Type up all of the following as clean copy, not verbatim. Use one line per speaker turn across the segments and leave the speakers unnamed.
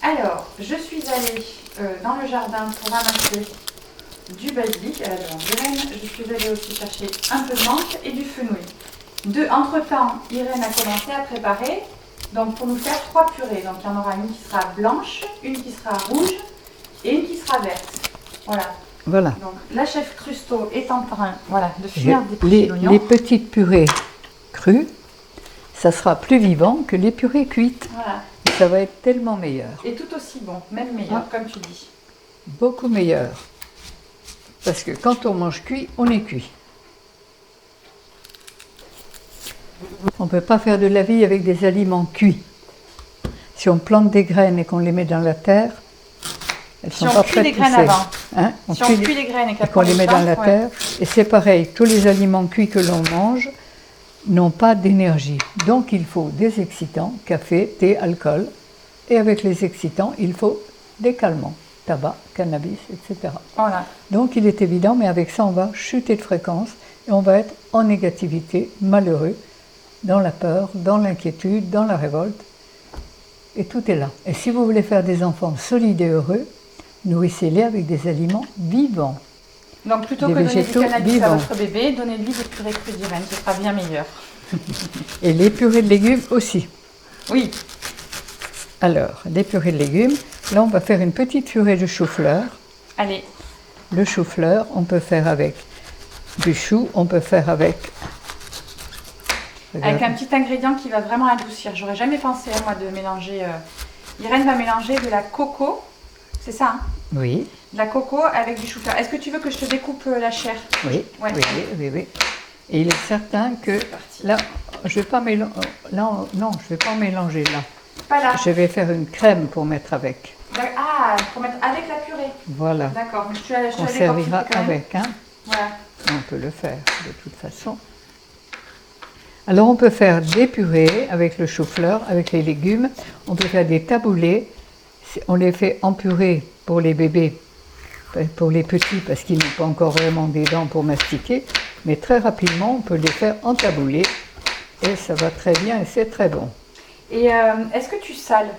Alors, je suis allée dans le jardin pour ramasser du basilic à la demande d'Irène. Je suis allée aussi chercher un peu de menthe et du fenouil. Entre-temps, Irène a commencé à préparer donc pour nous faire 3 purées. Donc il y en aura une qui sera blanche, une qui sera rouge et une qui sera verte. Voilà.
Voilà.
Donc la chef Crusto est en train de finir d'éplucher l'oignon.
Les petites purées crues, ça sera plus vivant que les purées cuites.
Voilà.
Ça va être tellement meilleur.
Et tout aussi bon, même meilleur, comme tu dis.
Beaucoup meilleur. Parce que quand on mange cuit, on est cuit. On ne peut pas faire de la vie avec des aliments cuits. Si on plante des graines et qu'on les met dans la terre, elles ne sont pas prêtes de pousser.
Hein? Si on cuit les graines et
qu'on les met dans la terre, et c'est pareil, tous les aliments cuits que l'on mange n'ont pas d'énergie. Donc il faut des excitants, café, thé, alcool. Et avec les excitants, il faut des calmants, tabac, cannabis, etc.
Voilà.
Donc il est évident, mais avec ça, on va chuter de fréquence et on va être en négativité, malheureux, dans la peur, dans l'inquiétude, dans la révolte. Et tout est là. Et si vous voulez faire des enfants solides et heureux, nourrissez-les avec des aliments vivants.
Donc plutôt que de donner du cannabis à votre bébé, donnez-lui des purées crues d'Irène, ce sera bien meilleur.
Et les purées de légumes aussi.
Oui.
Alors, les purées de légumes, là on va faire une petite purée de chou-fleur.
Allez.
Le chou-fleur, on peut faire avec du chou, on peut faire avec...
Avec un petit ingrédient qui va vraiment adoucir. J'aurais jamais pensé, moi, de mélanger... Irène va mélanger de la coco, c'est ça, hein?
Oui.
De la coco avec du chou-fleur. Est-ce que tu veux que je te découpe la chair?
Oui, ouais. oui. Et il est certain que... Là, je vais pas mélanger... Non, je vais pas mélanger là.
Pas là.
Je vais faire une crème pour mettre avec.
Ah, pour mettre avec la purée.
Voilà.
D'accord.
On servira avec, hein.
Voilà.
On peut le faire de toute façon. Alors on peut faire des purées avec le chou-fleur, avec les légumes. On peut faire des taboulés. On les fait en purée pour les bébés, pour les petits parce qu'ils n'ont pas encore vraiment des dents pour mastiquer. Mais très rapidement, on peut les faire en taboulé. Et ça va très bien et c'est très bon.
Et est-ce que tu sales?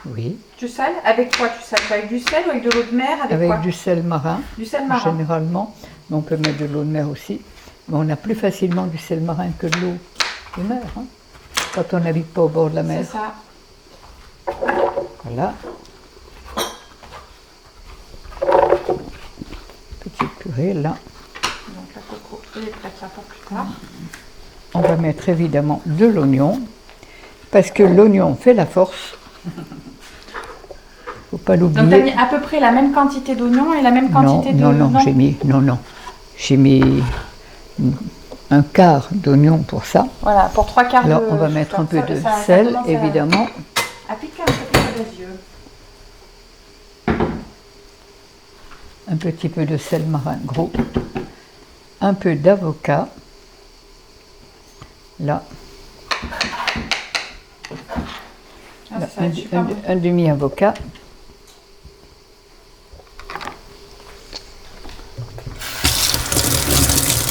Oui.
Tu sales? Avec quoi tu sales? Avec du sel ou avec de l'eau de mer? Avec quoi?
Du sel marin.
Du sel marin.
Généralement. Mais on peut mettre de l'eau de mer aussi. Mais on a plus facilement du sel marin que de l'eau de mer. Hein, quand on n'habite pas au bord de la mer.
C'est ça.
Voilà. Petite purée là.
Donc la coco est prête là pour plus tard.
On va mettre évidemment de l'oignon. Parce que l'oignon fait la force. Faut pas l'oublier.
Donc tu as mis à peu près la même quantité d'oignons et la même quantité de...
Non, j'ai mis un quart d'oignon pour ça.
Voilà, pour 3 quarts
Alors,
de...
on va mettre un peu de sel, évidemment.
Applique un peu les yeux.
Un petit peu de sel marin gros. Un peu d'avocat. Là. Là, un demi-avocat.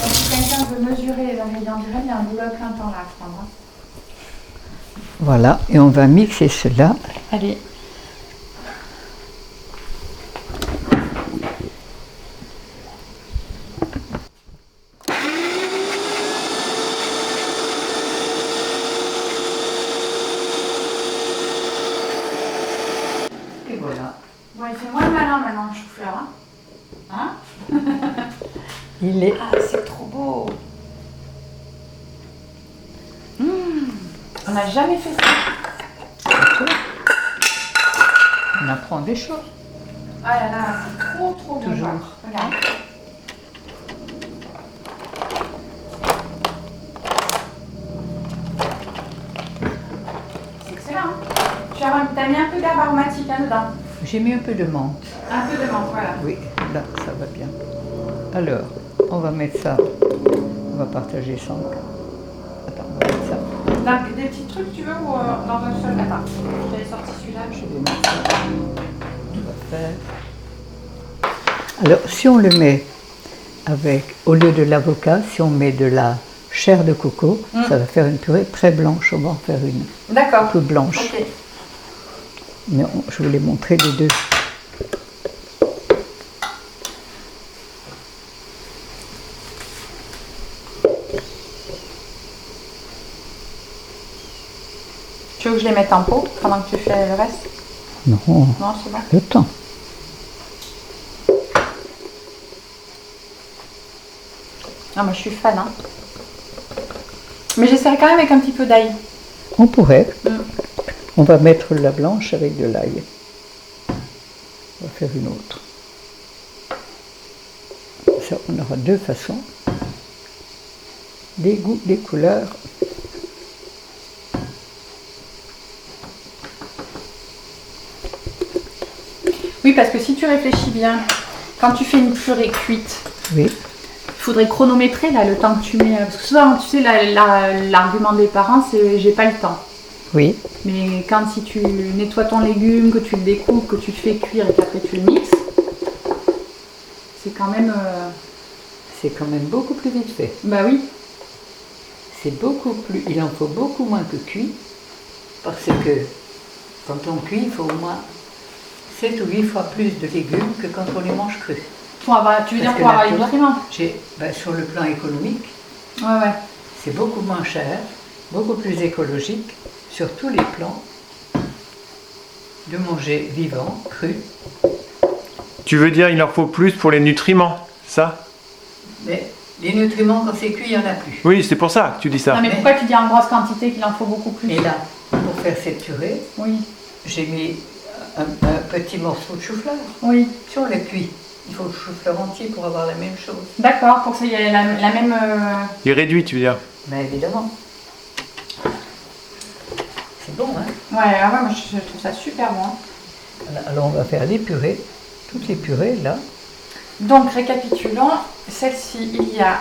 Si quelqu'un veut mesurer les ingrédients du il y a un boulot à plein temps là à prendre.
Voilà, et on va mixer cela.
Allez.
Et voilà.
Bon, il fait moins malin maintenant le chou-fleur. Hein?
Il est...
Ah, c'est trop beau. On n'a jamais fait ça.
On apprend des choses.
Ah là là, c'est trop bon.
Toujours.
Regarde. C'est excellent. Tu as mis un peu d'herbe aromatique dedans.
J'ai mis un peu de menthe.
Un peu de menthe, voilà.
Oui, là, ça va bien. Alors, on va mettre ça. On va partager 5. Attends, on va mettre ça.
Des petits trucs, tu veux, ou dans un seul? Attends, j'avais sorti celui-là.
Je vais mettre ça. On va faire. Alors, si on le met avec, au lieu de l'avocat, si on met de la chair de coco, ça va faire une purée très blanche. On va en faire une.
D'accord.
Toute blanche.
Ok.
Mais je voulais montrer les deux.
Tu veux que je les mette en pot pendant que tu fais le reste?
Non,
Non, c'est bon.
le temps.
Ah, moi je suis fan. Hein. Mais j'essaierai quand même avec un petit peu d'ail.
On pourrait. On va mettre la blanche avec de l'ail. On va faire une autre. Ça, on aura deux façons. Des goûts, des couleurs.
Oui, parce que si tu réfléchis bien, quand tu fais une purée cuite,
Oui,
il faudrait chronométrer là, le temps que tu mets. Parce que souvent, tu sais, l'argument des parents, c'est j'ai pas le temps.
oui,
Mais quand si tu nettoies ton légume, que tu le découpes, que tu le fais cuire et qu'après tu le mixes, c'est quand même.
c'est quand même beaucoup plus vite fait.
Bah oui.
C'est beaucoup plus, il en faut beaucoup moins que cuit, parce que quand on cuit, il faut au moins 7 ou 8 fois plus de légumes que quand on les mange crus.
Tu veux dire
Parce que
pour avoir les
là,
nutriments?
Sur le plan économique,
Ouais.
c'est beaucoup moins cher, beaucoup plus écologique, sur tous les plans, de manger vivant, cru.
Tu veux dire il en faut plus pour les nutriments, ça?
Mais les nutriments, quand c'est cuit, il n'y en a plus.
Oui, c'est pour ça que tu dis ça.
Non, mais pourquoi tu dis en grosse quantité qu'il en faut beaucoup plus?
Et là, pour faire cette purée,
Oui,
j'ai mis un petit morceau de chou-fleur.
oui.
Si on le cuit, il faut le chou-fleur entier pour avoir la même chose.
D'accord, pour que ça y ait la même.
Il est réduit, tu veux dire?
Mais évidemment. C'est bon, hein?
Ouais, ah ouais, moi je trouve ça super bon.
Voilà, alors on va faire les purées, toutes les purées là.
Donc récapitulons, celle-ci, il y a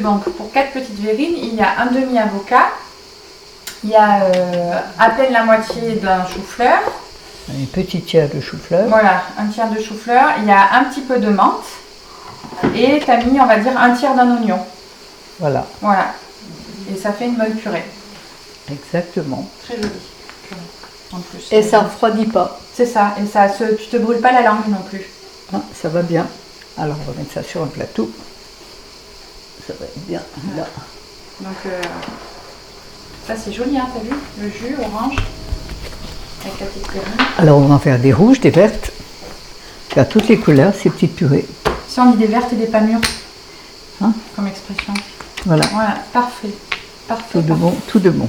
donc pour 4 petites verrines, il y a un demi-avocat, il y a à peine la moitié d'un chou-fleur,
Un petit tiers de chou-fleur.
voilà, un tiers de chou-fleur, il y a un petit peu de menthe et tu as mis, on va dire, un tiers d'un oignon.
Voilà,
Voilà, et ça fait une bonne purée,
exactement.
très jolie purée en plus.
Et ça ne refroidit pas.
C'est ça, et tu te brûles pas la langue non plus.
Hein, ça va bien. Alors on va mettre ça sur un plateau. Ça va être bien là.
Donc ça c'est joli, hein, t'as vu? Le jus orange avec la petite verrine.
Alors on va en faire des rouges, des vertes. Faire toutes les couleurs, ces petites purées.
Si on dit des vertes et des pas mûres,
Hein?
comme expression.
Voilà,
Voilà, parfait. Parfait.
tout de bon, tout de bon.